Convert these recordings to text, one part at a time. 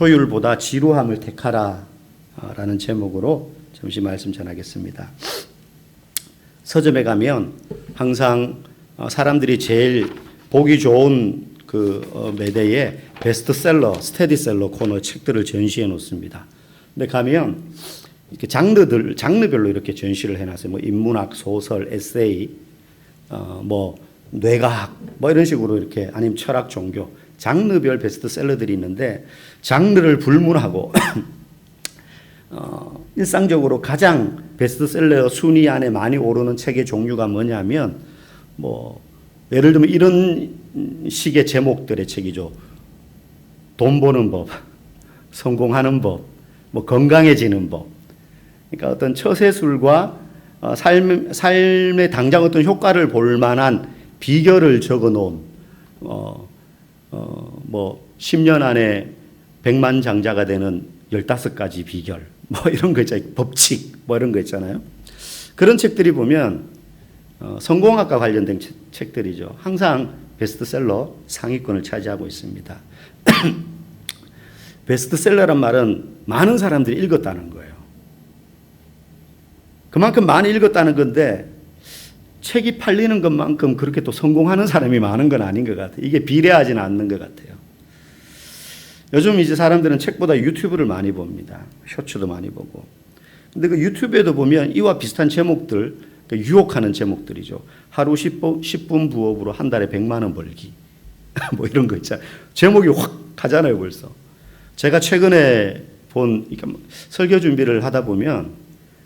효율보다 지루함을 택하라 라는 제목으로 잠시 말씀 전하겠습니다. 서점에 가면 항상 사람들이 제일 보기 좋은 그 매대에 베스트셀러, 스테디셀러 코너 책들을 전시해 놓습니다. 근데 가면 이렇게 장르별로 이렇게 전시를 해놨어요. 뭐 인문학, 소설, 에세이, 뭐 뇌과학, 뭐 이런 식으로 이렇게 아니면 철학, 종교 장르별 베스트셀러들이 있는데 장르를 불문하고 일상적으로 가장 베스트셀러 순위 안에 많이 오르는 책의 종류가 뭐냐면 뭐 예를 들면 이런 식의 제목들의 책이죠. 돈 버는 법, 성공하는 법, 뭐 건강해지는 법. 그러니까 어떤 처세술과 삶의 당장 어떤 효과를 볼 만한 비결을 적어 놓은 뭐 10년 안에 100만 장자가 되는 15가지 비결 뭐 이런 거 있잖아요. 법칙 뭐 이런 거 있잖아요. 그런 책들이 보면 성공학과 관련된 책들이죠. 항상 베스트셀러 상위권을 차지하고 있습니다. 베스트셀러란 말은 많은 사람들이 읽었다는 거예요. 그만큼 많이 읽었다는 건데 책이 팔리는 것만큼 그렇게 또 성공하는 사람이 많은 건 아닌 것 같아요. 이게 비례하지는 않는 것 같아요. 요즘 이제 사람들은 책보다 유튜브를 많이 봅니다. 쇼츠도 많이 보고. 근데 그 유튜브에도 보면 이와 비슷한 제목들, 유혹하는 제목들이죠. 하루 10분 부업으로 한 달에 100만 원 벌기. 뭐 이런 거 있잖아요. 제목이 확 가잖아요, 벌써. 제가 최근에 본, 그러니까 설교 준비를 하다 보면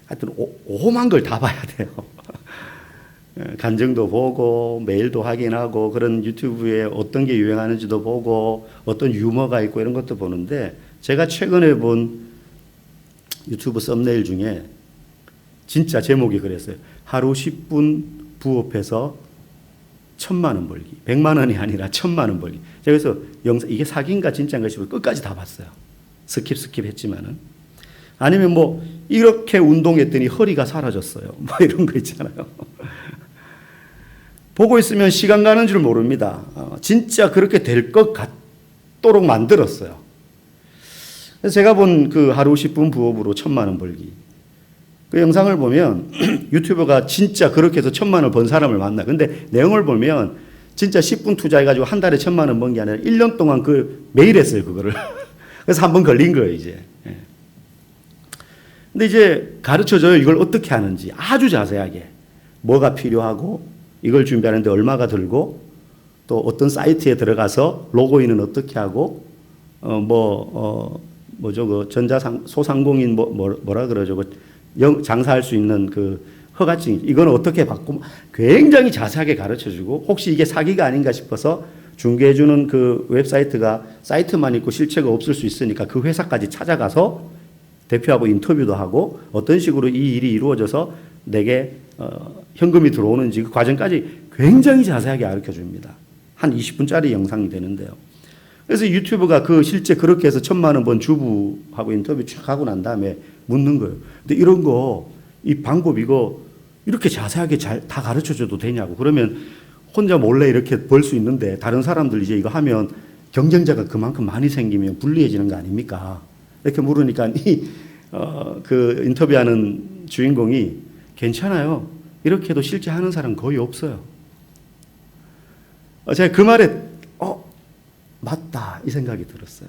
하여튼 오만 걸 다 봐야 돼요. 간증도 보고 메일도 확인하고 그런 유튜브에 어떤 게 유행하는지도 보고 어떤 유머가 있고 이런 것도 보는데 제가 최근에 본 유튜브 썸네일 중에 진짜 제목이 그랬어요. 하루 10분 부업해서 1,000만 원 벌기. 100만 원이 아니라 1,000만 원 벌기. 제가 그래서 영상 이게 사기인가 진짜인가 싶어서 끝까지 다 봤어요. 스킵 했지만은. 아니면 뭐 이렇게 운동했더니 허리가 사라졌어요. 뭐 이런 거 있잖아요. 보고 있으면 시간 가는 줄 모릅니다. 진짜 그렇게 될 것 같도록 만들었어요. 그래서 제가 본 그 하루 10분 부업으로 1,000만 원 벌기. 그 영상을 보면 유튜버가 진짜 그렇게 해서 1,000만 원 번 사람을 만나. 근데 내용을 보면 진짜 10분 투자해가지고 한 달에 1,000만 원 번 게 아니라 1년 동안 그 매일 했어요, 그거를. 그래서 한 번 걸린 거예요, 이제. 근데 이제 가르쳐줘요. 이걸 어떻게 하는지 아주 자세하게. 뭐가 필요하고 이걸 준비하는데 얼마가 들고 또 어떤 사이트에 들어가서 로그인은 어떻게 하고 뭐죠 그 소상공인 뭐라 그러죠 그 장사할 수 있는 그 허가증 이건 어떻게 받고 굉장히 자세하게 가르쳐주고 혹시 이게 사기가 아닌가 싶어서 중개해주는 그 웹사이트가 사이트만 있고 실체가 없을 수 있으니까 그 회사까지 찾아가서 대표하고 인터뷰도 하고 어떤 식으로 이 일이 이루어져서 내게 현금이 들어오는지 그 과정까지 굉장히 자세하게 가르쳐 줍니다. 한 20분짜리 영상이 되는데요. 그래서 유튜브가 그 실제 그렇게 해서 1,000만 원 번 주부하고 인터뷰 쭉 하고 난 다음에 묻는 거예요. 근데 이런 거, 이 방법 이거 이렇게 자세하게 잘 다 가르쳐 줘도 되냐고. 그러면 혼자 몰래 이렇게 벌 수 있는데 다른 사람들 이제 이거 하면 경쟁자가 그만큼 많이 생기면 불리해지는 거 아닙니까? 이렇게 물으니까 그 인터뷰하는 주인공이 괜찮아요. 이렇게 해도 실제 하는 사람 거의 없어요. 제가 그 말에 맞다 이 생각이 들었어요.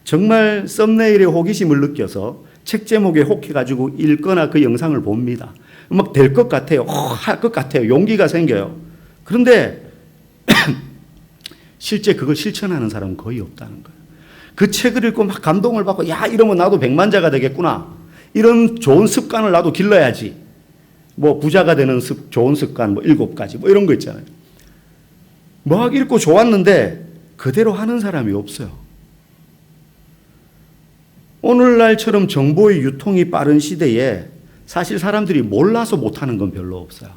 정말 썸네일에 호기심을 느껴서 책 제목에 혹해가지고 읽거나 그 영상을 봅니다. 막 될 것 같아요. 할 것 같아요. 용기가 생겨요. 그런데 실제 그걸 실천하는 사람은 거의 없다는 거예요. 그 책을 읽고 막 감동을 받고 야 이러면 나도 백만자가 되겠구나. 이런 좋은 습관을 나도 길러야지. 뭐 부자가 되는 좋은 습관 뭐 7가지 뭐 이런 거 있잖아요. 막 읽고 좋았는데 그대로 하는 사람이 없어요. 오늘날처럼 정보의 유통이 빠른 시대에 사실 사람들이 몰라서 못하는 건 별로 없어요.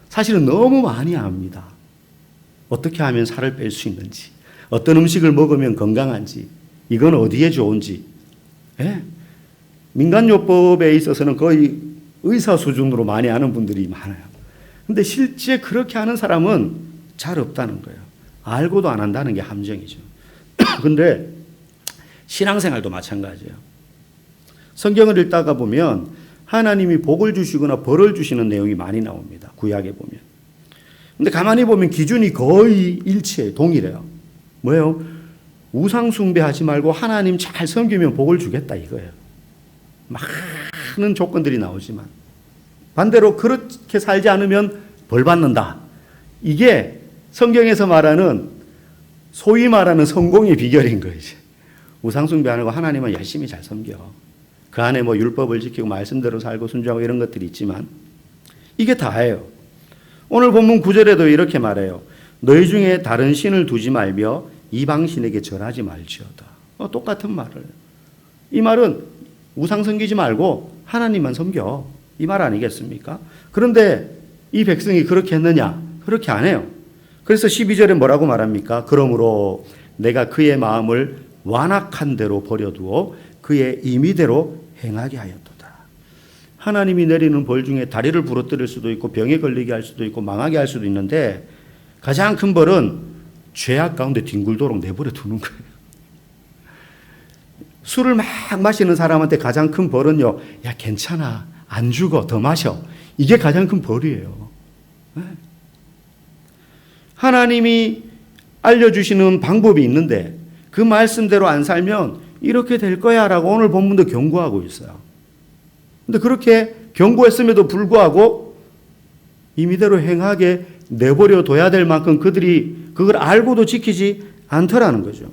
사실은 너무 많이 압니다. 어떻게 하면 살을 뺄 수 있는지, 어떤 음식을 먹으면 건강한지, 이건 어디에 좋은지. 예? 민간요법에 있어서는 거의 의사 수준으로 많이 아는 분들이 많아요. 근데 실제 그렇게 하는 사람은 잘 없다는 거예요. 알고도 안 한다는 게 함정이죠. 근데 신앙생활도 마찬가지예요. 성경을 읽다가 보면 하나님이 복을 주시거나 벌을 주시는 내용이 많이 나옵니다. 구약에 보면. 근데 가만히 보면 기준이 거의 일치해요. 동일해요. 뭐예요? 우상 숭배하지 말고 하나님 잘 섬기면 복을 주겠다 이거예요. 많은 조건들이 나오지만 반대로 그렇게 살지 않으면 벌 받는다. 이게 성경에서 말하는 소위 말하는 성공의 비결인 거예요. 우상 숭배 안 하고 하나님은 열심히 잘 섬겨. 그 안에 뭐 율법을 지키고 말씀대로 살고 순종하고 이런 것들이 있지만 이게 다예요. 오늘 본문 9절에도 이렇게 말해요. 너희 중에 다른 신을 두지 말며 이방 신에게 절하지 말지어다. 똑같은 말을. 이 말은 우상 섬기지 말고 하나님만 섬겨. 이 말 아니겠습니까? 그런데 이 백성이 그렇게 했느냐? 그렇게 안 해요. 그래서 12절에 뭐라고 말합니까? 그러므로 내가 그의 마음을 완악한 대로 버려두어 그의 임의대로 행하게 하였도다. 하나님이 내리는 벌 중에 다리를 부러뜨릴 수도 있고 병에 걸리게 할 수도 있고 망하게 할 수도 있는데 가장 큰 벌은 죄악 가운데 뒹굴도록 내버려 두는 거예요. 술을 막 마시는 사람한테 가장 큰 벌은요. 야 괜찮아. 안 죽어. 더 마셔. 이게 가장 큰 벌이에요. 하나님이 알려주시는 방법이 있는데 그 말씀대로 안 살면 이렇게 될 거야 라고 오늘 본문도 경고하고 있어요. 근데 그렇게 경고했음에도 불구하고 임의대로 행하게 내버려 둬야 될 만큼 그들이 그걸 알고도 지키지 않더라는 거죠.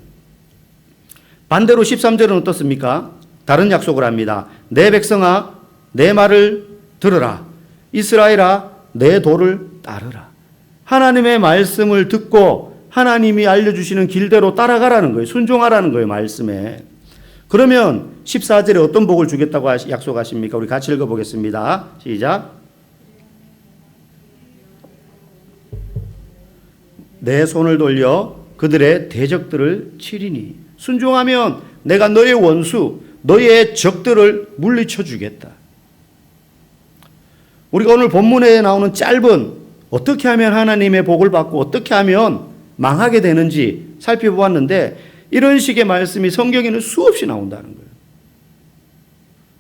반대로 13절은 어떻습니까? 다른 약속을 합니다. 내 백성아 내 말을 들으라. 이스라엘아 내 도를 따르라. 하나님의 말씀을 듣고 하나님이 알려주시는 길대로 따라가라는 거예요. 순종하라는 거예요. 말씀에. 그러면 14절에 어떤 복을 주겠다고 약속하십니까? 우리 같이 읽어보겠습니다. 시작. 내 손을 돌려 그들의 대적들을 치리니 순종하면 내가 너의 원수 너의 적들을 물리쳐 주겠다. 우리가 오늘 본문에 나오는 짧은 어떻게 하면 하나님의 복을 받고 어떻게 하면 망하게 되는지 살펴보았는데 이런 식의 말씀이 성경에는 수없이 나온다는 거예요.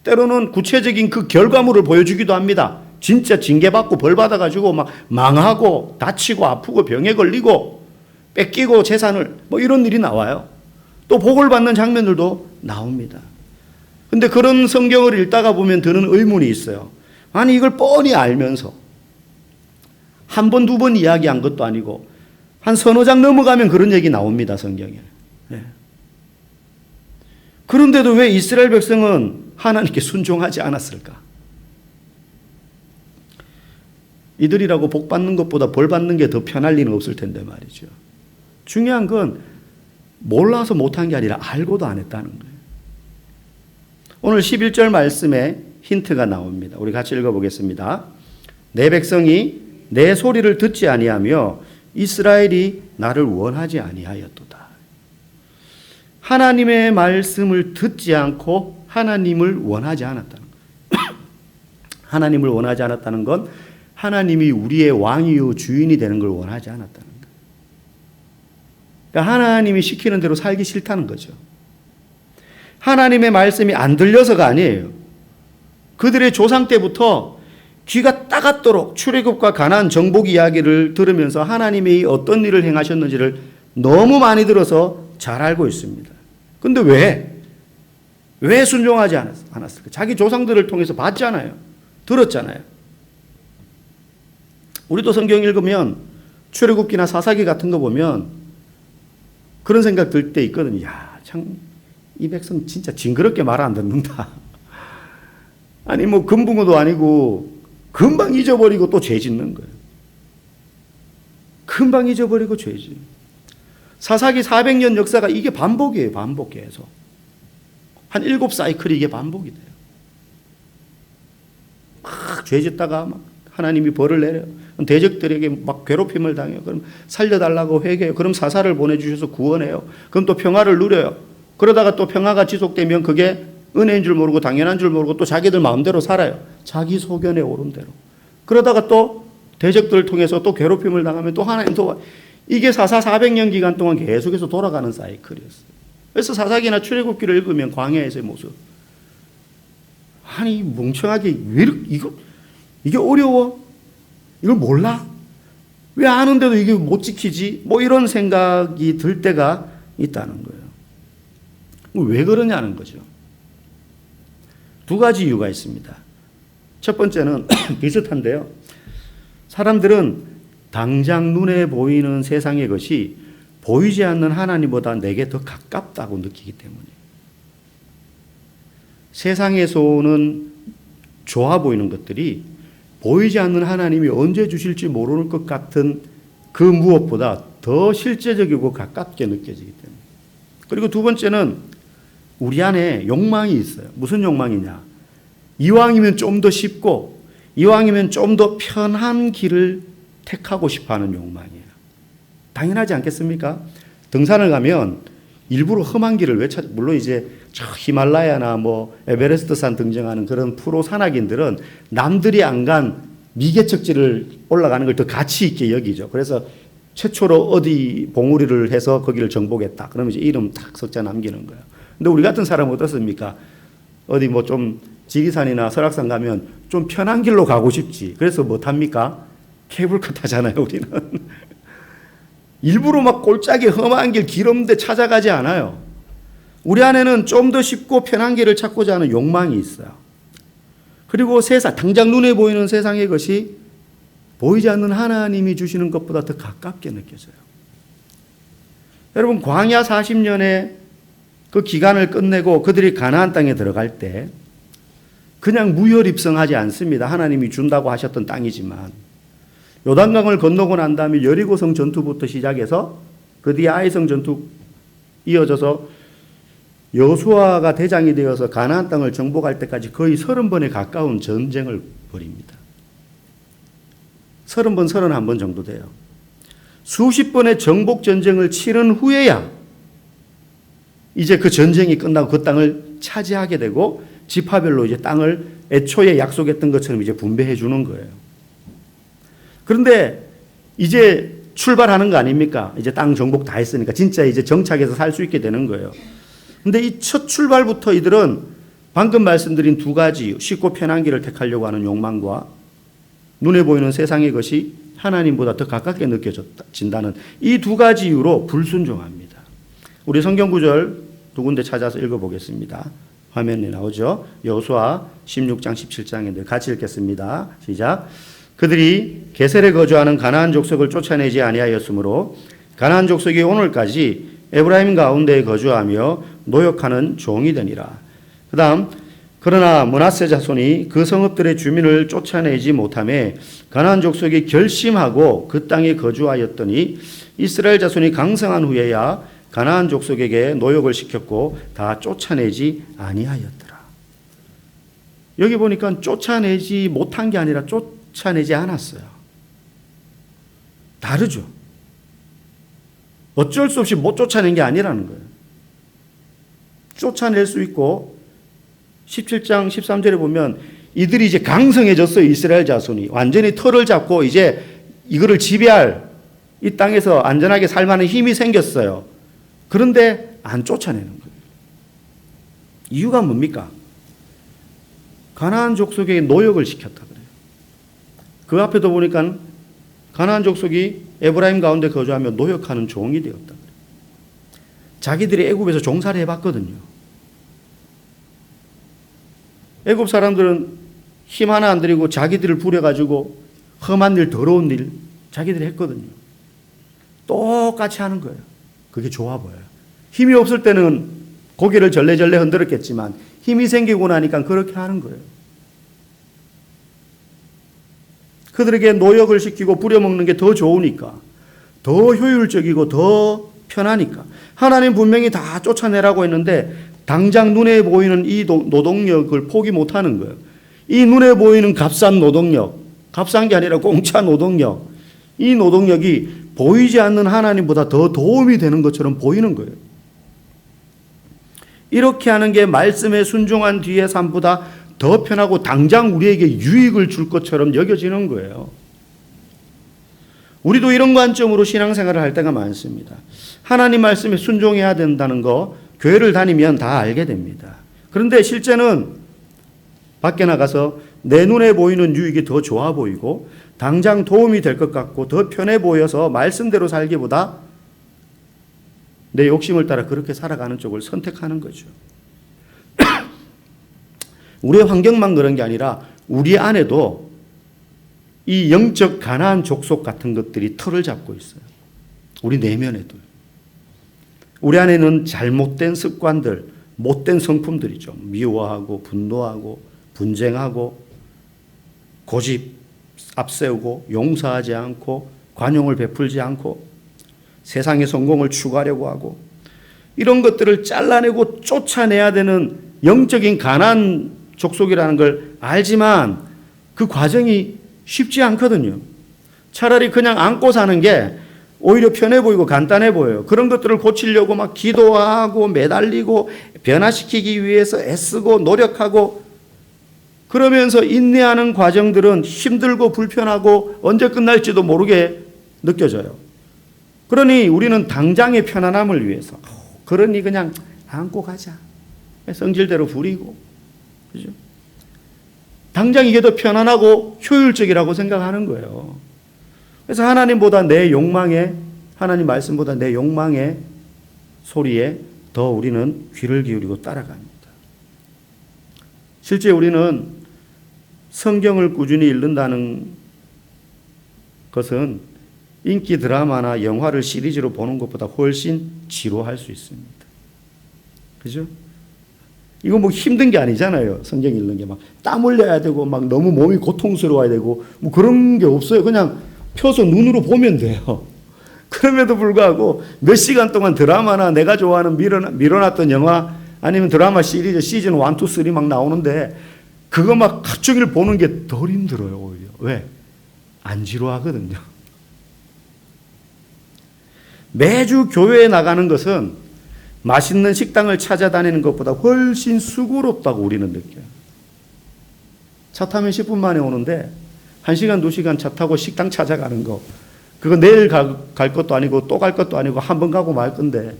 때로는 구체적인 그 결과물을 보여주기도 합니다. 진짜 징계받고 벌 받아가지고 막 망하고 다치고 아프고 병에 걸리고 뺏기고 재산을 뭐 이런 일이 나와요. 또 복을 받는 장면들도 나옵니다. 근데 그런 성경을 읽다가 보면 드는 의문이 있어요. 아니 이걸 뻔히 알면서 한 번, 두 번 이야기한 것도 아니고 한 서너 장 넘어가면 그런 얘기 나옵니다. 성경에. 네. 그런데도 왜 이스라엘 백성은 하나님께 순종하지 않았을까? 이들이라고 복 받는 것보다 벌 받는 게 더 편할 리는 없을 텐데 말이죠. 중요한 건 몰라서 못한 게 아니라 알고도 안 했다는 거예요. 오늘 11절 말씀에 힌트가 나옵니다. 우리 같이 읽어보겠습니다. 내 백성이 내 소리를 듣지 아니하며 이스라엘이 나를 원하지 아니하였도다. 하나님의 말씀을 듣지 않고 하나님을 원하지 않았다는 거예요. 하나님을 원하지 않았다는 건 하나님이 우리의 왕이요 주인이 되는 걸 원하지 않았다는 거예요. 그러니까 하나님이 시키는 대로 살기 싫다는 거죠. 하나님의 말씀이 안 들려서가 아니에요. 그들의 조상 때부터 귀가 따갑도록 출애굽과 가나안 정복 이야기를 들으면서 하나님이 어떤 일을 행하셨는지를 너무 많이 들어서 잘 알고 있습니다. 근데 왜 순종하지 않았을까? 자기 조상들을 통해서 봤잖아요. 들었잖아요. 우리도 성경 읽으면 출애굽기나 사사기 같은 거 보면 그런 생각 들 때 있거든요. 야, 참 이 백성 진짜 징그럽게 말 안 듣는다. 아니 뭐 금붕어도 아니고 금방 잊어버리고 또 죄 짓는 거예요. 금방 잊어버리고 죄 짓는. 사사기 400년 역사가 이게 반복이에요. 반복 계속. 한 7사이클이 이게 반복이 돼요. 막 죄 짓다가 막 하나님이 벌을 내려요. 대적들에게 막 괴롭힘을 당해요. 그럼 살려달라고 회개해요. 그럼 사사를 보내주셔서 구원해요. 그럼 또 평화를 누려요. 그러다가 또 평화가 지속되면 그게 은혜인 줄 모르고 당연한 줄 모르고 또 자기들 마음대로 살아요. 자기 소견에 오른 대로. 그러다가 또 대적들을 통해서 또 괴롭힘을 당하면 또 하나님 도와. 이게 사사 400년 기간 동안 계속해서 돌아가는 사이클이었어요. 그래서 사사기나 출애굽기를 읽으면 광야에서의 모습. 아니 멍청하게 왜 이게 어려워? 이걸 몰라? 왜 아는데도 이게 못 지키지? 뭐 이런 생각이 들 때가 있다는 거예요. 왜 그러냐는 거죠. 두 가지 이유가 있습니다. 첫 번째는 비슷한데요. 사람들은 당장 눈에 보이는 세상의 것이 보이지 않는 하나님보다 내게 더 가깝다고 느끼기 때문에 세상에서 오는 좋아 보이는 것들이 보이지 않는 하나님이 언제 주실지 모르는 것 같은 그 무엇보다 더 실제적이고 가깝게 느껴지기 때문에. 그리고 두 번째는 우리 안에 욕망이 있어요. 무슨 욕망이냐? 이왕이면 좀 더 쉽고 이왕이면 좀 더 편한 길을 택하고 싶어하는 욕망이에요. 당연하지 않겠습니까? 등산을 가면 일부러 험한 길을 왜 찾아? 물론 이제 저 히말라야나 뭐 에베레스트산 등정하는 그런 프로 산악인들은 남들이 안 간 미개척지를 올라가는 걸 더 가치 있게 여기죠. 그래서 최초로 어디 봉우리를 해서 거기를 정복했다. 그러면 이제 이름 탁 석자 남기는 거예요. 근데 우리 같은 사람은 어떻습니까? 어디 뭐 좀 지리산이나 설악산 가면 좀 편한 길로 가고 싶지. 그래서 뭐 탑니까? 케이블카 타잖아요, 우리는. 일부러 막 골짜기 험한 길 없는데 찾아가지 않아요. 우리 안에는 좀 더 쉽고 편한 길을 찾고자 하는 욕망이 있어요. 그리고 세상, 당장 눈에 보이는 세상의 것이 보이지 않는 하나님이 주시는 것보다 더 가깝게 느껴져요. 여러분, 광야 40년의 그 기간을 끝내고 그들이 가나안 땅에 들어갈 때 그냥 무혈입성하지 않습니다. 하나님이 준다고 하셨던 땅이지만 요단강을 건너고 난 다음에 여리고성 전투부터 시작해서 그 뒤에 아이성 전투 이어져서 여호수아가 대장이 되어서 가나안 땅을 정복할 때까지 거의 30번에 가까운 전쟁을 벌입니다. 30번, 31번 정도 돼요. 수십 번의 정복 전쟁을 치른 후에야 이제 그 전쟁이 끝나고 그 땅을 차지하게 되고 지파별로 이제 땅을 애초에 약속했던 것처럼 이제 분배해 주는 거예요. 그런데 이제 출발하는 거 아닙니까? 이제 땅 정복 다 했으니까 진짜 이제 정착해서 살 수 있게 되는 거예요. 근데 이 첫 출발부터 이들은 방금 말씀드린 두 가지 쉽고 편한 길을 택하려고 하는 욕망과 눈에 보이는 세상의 것이 하나님보다 더 가깝게 느껴진다는 이 두 가지 이유로 불순종합니다. 우리 성경 구절 두 군데 찾아서 읽어보겠습니다. 화면에 나오죠. 여호수아 16장 17장인데 같이 읽겠습니다. 시작. 그들이 게셀에 거주하는 가나안 족속을 쫓아내지 아니하였으므로 가나안 족속이 오늘까지 에브라임 가운데에 거주하며 노역하는 종이 되니라. 그 다음 그러나 므낫세 자손이 그 성읍들의 주민을 쫓아내지 못하며 가나안 족속이 결심하고 그 땅에 거주하였더니 이스라엘 자손이 강성한 후에야 가나안 족속에게 노역을 시켰고 다 쫓아내지 아니하였더라. 여기 보니까 쫓아내지 못한 게 아니라 쫓아내지 않았어요. 다르죠. 어쩔 수 없이 못 쫓아낸 게 아니라는 거예요. 쫓아낼 수 있고 17장 13절에 보면 이들이 이제 강성해졌어요. 이스라엘 자손이 완전히 털을 잡고 이제 이거를 지배할 이 땅에서 안전하게 살 만한 힘이 생겼어요. 그런데 안 쫓아내는 거예요. 이유가 뭡니까? 가나안 족속에게 노역을 시켰다 그래요. 그 앞에도 보니까 가나안 족속이 에브라임 가운데 거주하며 노역하는 종이 되었다 그래요. 자기들이 애굽에서 종살이 해봤거든요. 애굽 사람들은 힘 하나 안 들이고 자기들을 부려가지고 험한 일, 더러운 일 자기들이 했거든요. 똑같이 하는 거예요. 그게 좋아 보여요. 힘이 없을 때는 고개를 절레절레 흔들었겠지만 힘이 생기고 나니까 그렇게 하는 거예요. 그들에게 노역을 시키고 부려먹는 게 더 좋으니까, 더 효율적이고 더 편하니까. 하나님 분명히 다 쫓아내라고 했는데 당장 눈에 보이는 이 노동력을 포기 못하는 거예요. 이 눈에 보이는 값싼 노동력, 값싼 게 아니라 공짜 노동력, 이 노동력이 보이지 않는 하나님보다 더 도움이 되는 것처럼 보이는 거예요. 이렇게 하는 게 말씀에 순종한 뒤의 삶보다 더 편하고 당장 우리에게 유익을 줄 것처럼 여겨지는 거예요. 우리도 이런 관점으로 신앙생활을 할 때가 많습니다. 하나님 말씀에 순종해야 된다는 거 교회를 다니면 다 알게 됩니다. 그런데 실제는 밖에 나가서 내 눈에 보이는 유익이 더 좋아 보이고 당장 도움이 될 것 같고 더 편해 보여서 말씀대로 살기보다 내 욕심을 따라 그렇게 살아가는 쪽을 선택하는 거죠. 우리의 환경만 그런 게 아니라 우리 안에도 이 영적 가나안 족속 같은 것들이 털을 잡고 있어요. 우리 내면에도. 우리 안에는 잘못된 습관들, 못된 성품들이죠. 미워하고 분노하고 분쟁하고 고집 앞세우고 용서하지 않고 관용을 베풀지 않고 세상의 성공을 추구하려고 하고 이런 것들을 잘라내고 쫓아내야 되는 영적인 가난 족속이라는 걸 알지만 그 과정이 쉽지 않거든요. 차라리 그냥 안고 사는 게 오히려 편해 보이고 간단해 보여요. 그런 것들을 고치려고 막 기도하고 매달리고 변화시키기 위해서 애쓰고 노력하고 그러면서 인내하는 과정들은 힘들고 불편하고 언제 끝날지도 모르게 느껴져요. 그러니 우리는 당장의 편안함을 위해서 그러니 그냥 안고 가자. 성질대로 부리고 그죠? 당장 이게 더 편안하고 효율적이라고 생각하는 거예요. 그래서 하나님보다 내 욕망에 하나님 말씀보다 내 욕망의 소리에 더 우리는 귀를 기울이고 따라갑니다. 실제 우리는 성경을 꾸준히 읽는다는 것은 인기 드라마나 영화를 시리즈로 보는 것보다 훨씬 지루할 수 있습니다. 그죠? 이거 뭐 힘든 게 아니잖아요. 성경 읽는 게 막 땀 흘려야 되고 막 너무 몸이 고통스러워야 되고 뭐 그런 게 없어요. 그냥 펴서 눈으로 보면 돼요. 그럼에도 불구하고 몇 시간 동안 드라마나 내가 좋아하는 밀어놨던 영화 아니면 드라마 시리즈 시즌 1, 2, 3 막 나오는데 그거 막 하루 종일 보는 게 덜 힘들어요. 오히려. 왜? 안 지루하거든요. 매주 교회에 나가는 것은 맛있는 식당을 찾아다니는 것보다 훨씬 수고롭다고 우리는 느껴요. 차 타면 10분 만에 오는데 1시간, 2시간 차 타고 식당 찾아가는 거 그거 내일 갈 것도 아니고 또 갈 것도 아니고 한 번 가고 말 건데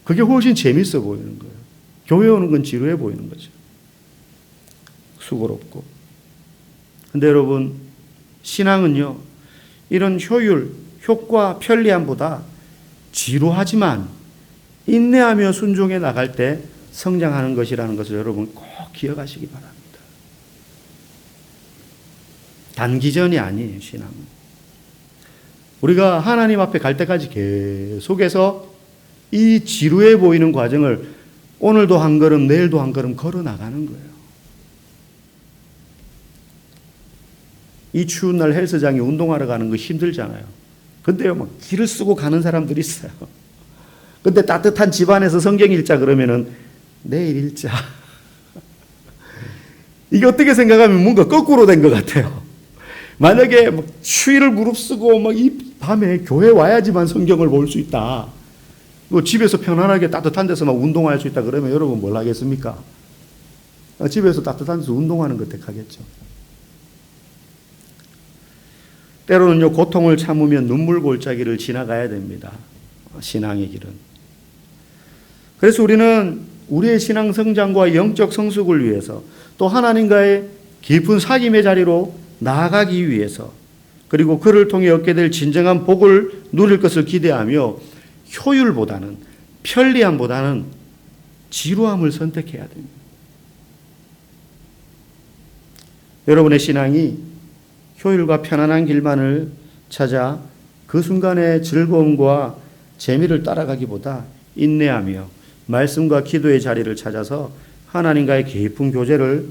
그게 훨씬 재밌어 보이는 거예요. 교회 오는 건 지루해 보이는 거죠. 수고롭고. 근데 여러분 신앙은요 이런 효율, 효과, 편리함보다 지루하지만 인내하며 순종해 나갈 때 성장하는 것이라는 것을 여러분 꼭 기억하시기 바랍니다. 단기전이 아니에요, 신앙은. 우리가 하나님 앞에 갈 때까지 계속해서 이 지루해 보이는 과정을 오늘도 한 걸음, 내일도 한 걸음 걸어 나가는 거예요. 이 추운 날 헬스장에 운동하러 가는 거 힘들잖아요. 근데요, 막 길을 쓰고 가는 사람들이 있어요. 근데 따뜻한 집안에서 성경 읽자 그러면은 내일 읽자. 이게 어떻게 생각하면 뭔가 거꾸로 된 것 같아요. 만약에 추위를 무릅쓰고 막 이 밤에 교회 와야지만 성경을 볼 수 있다. 뭐 집에서 편안하게 따뜻한 데서 막 운동할 수 있다 그러면 여러분 뭘 하겠습니까? 집에서 따뜻한 데서 운동하는 것 택하겠죠. 때로는요, 고통을 참으면 눈물 골짜기를 지나가야 됩니다. 신앙의 길은. 그래서 우리는 우리의 신앙 성장과 영적 성숙을 위해서 또 하나님과의 깊은 사귐의 자리로 나아가기 위해서 그리고 그를 통해 얻게 될 진정한 복을 누릴 것을 기대하며 효율보다는 편리함보다는 지루함을 선택해야 됩니다. 여러분의 신앙이 효율과 편안한 길만을 찾아 그 순간의 즐거움과 재미를 따라가기보다 인내하며 말씀과 기도의 자리를 찾아서 하나님과의 깊은 교제를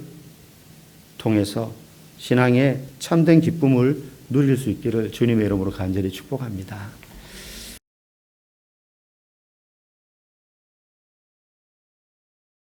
통해서 신앙의 참된 기쁨을 누릴 수 있기를 주님의 이름으로 간절히 축복합니다.